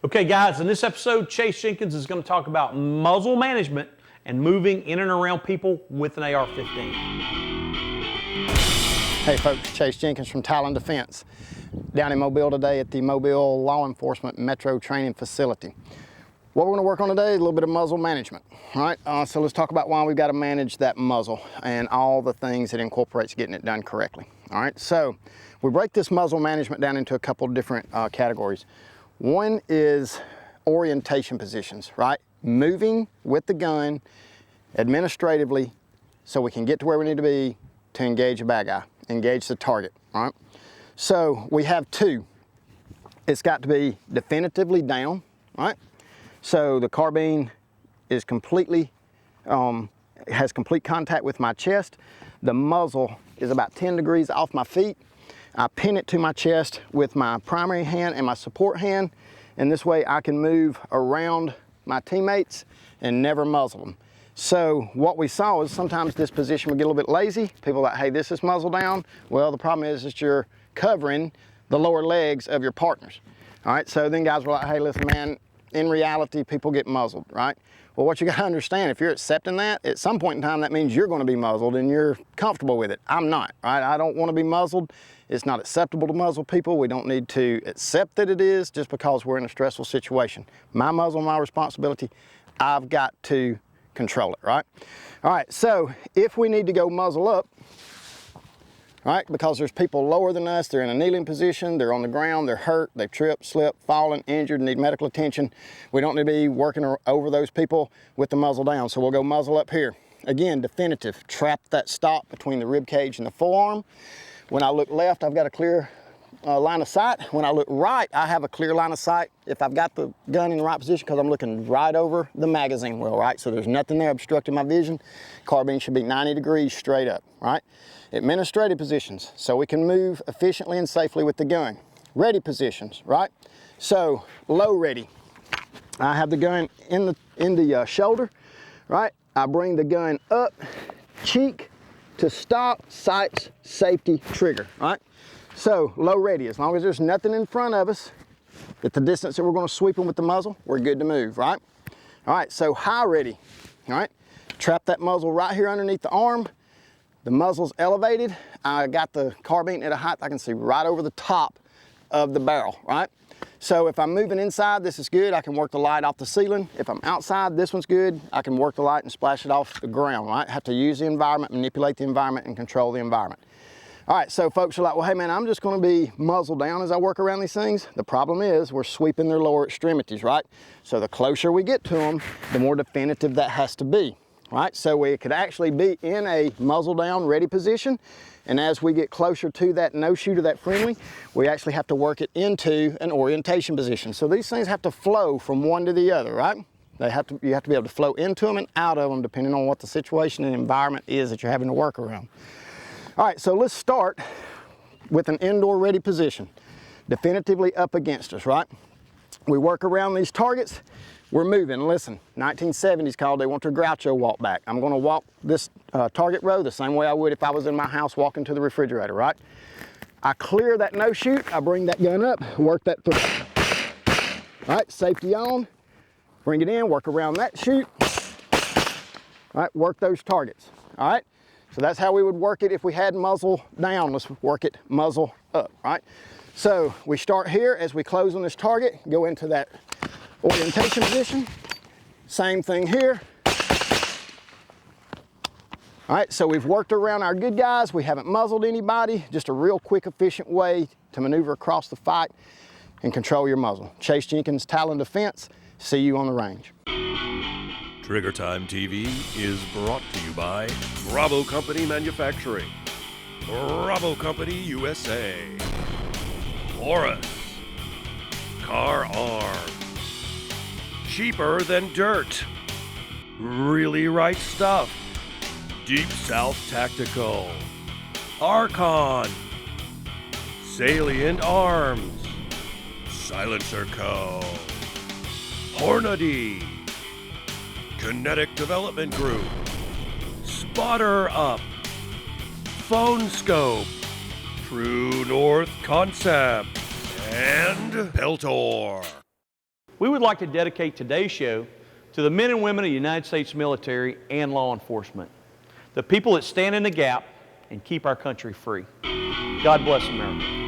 Okay guys, in this episode, Chase Jenkins is going to talk about muzzle management and moving in and around people with an AR-15. Hey folks, Chase Jenkins from Talon Defense. Down in Mobile today at the Mobile Law Enforcement Metro Training Facility. What we're going to work on today is a little bit of muzzle management. All right, so let's talk about why we've got to manage that muzzle and all the things that incorporates getting it done correctly. All right, so we break this muzzle management down into a couple of different categories. One is orientation positions, right? Moving with the gun administratively so we can get to where we need to be to engage a bad guy, engage the target, all right? So we have two. It's got to be definitively down, right? So the carbine is completely, has complete contact with my chest. The muzzle is about 10 degrees off my feet. I pin it to my chest with my primary hand and my support hand, and this way I can move around my teammates and never muzzle them. So what we saw is sometimes this position would get a little bit lazy. People are like, hey, this is muzzle down. Well, the problem is that you're covering the lower legs of your partners. All right, so then guys were like, hey, listen, man, in reality, people get muzzled, right? Well, what you gotta understand, if you're accepting that, at some point in time, that means you're gonna be muzzled and you're comfortable with it. I'm not, right? I don't wanna be muzzled. It's not acceptable to muzzle people. We don't need to accept that it is just because we're in a stressful situation. My muzzle, my responsibility, I've got to control it, right? All right, so if we need to go muzzle up, right, because there's people lower than us, they're in a kneeling position, they're on the ground, they're hurt, they've tripped, slipped, fallen, injured, need medical attention. We don't need to be working over those people with the muzzle down, so we'll go muzzle up here. Again, definitive, trap that stop between the rib cage and the forearm. When I look left, I've got a clear line of sight. When I look right, I have a clear line of sight if I've got the gun in the right position because I'm looking right over the magazine well, right? So there's nothing there obstructing my vision. Carbine should be 90 degrees straight up, right? Administrative positions, so we can move efficiently and safely with the gun. Ready positions, right? So low ready. I have the gun in the shoulder, right? I bring the gun up, cheek to stop, sights, safety, trigger, right? So low ready, as long as there's nothing in front of us at the distance that we're going to sweep them with the muzzle, we're good to move, right? All right, so high ready, all right? Trap that muzzle right here underneath the arm. The muzzle's elevated. I got the carbine at a height I can see right over the top of the barrel, right? So if I'm moving inside, this is good. I can work the light off the ceiling. If I'm outside, this one's good. I can work the light and splash it off the ground, right? I have to use the environment, manipulate the environment, and control the environment. All right, so folks are like, well, hey man, I'm just gonna be muzzle down as I work around these things. The problem is we're sweeping their lower extremities, right? So the closer we get to them, the more definitive that has to be, right? So we could actually be in a muzzle down ready position, and as we get closer to that no shoot or that friendly, we actually have to work it into an orientation position. So these things have to flow from one to the other, right? You have to be able to flow into them and out of them depending on what the situation and environment is that you're having to work around. All right, so let's start with an indoor ready position, definitively up against us, right? We work around these targets, we're moving. Listen, 1970s called, they want their Groucho walk back. I'm gonna walk this target row the same way I would if I was in my house walking to the refrigerator, right? I clear that no shoot, I bring that gun up, work that through. All right, safety on, bring it in, work around that shoot. All right, work those targets, all right? So that's how we would work it if we had muzzle down. Let's work it muzzle up, right? So we start here as we close on this target, go into that orientation position. Same thing here. All right, so we've worked around our good guys. We haven't muzzled anybody. Just a real quick, efficient way to maneuver across the fight and control your muzzle. Chase Jenkins, Talon Defense. See you on the range. Trigger Time TV is brought to you by Bravo Company Manufacturing, Bravo Company USA, Horus, Car Arms, Cheaper Than Dirt, Really Right Stuff, Deep South Tactical, Archon, Salient Arms, Silencer Co., Hornady, Kinetic Development Group, Spotter Up, Phone Scope, True North Concept, and Peltor. we would like to dedicate today's show to the men and women of the United States military and law enforcement, the people that stand in the gap and keep our country free. God bless America.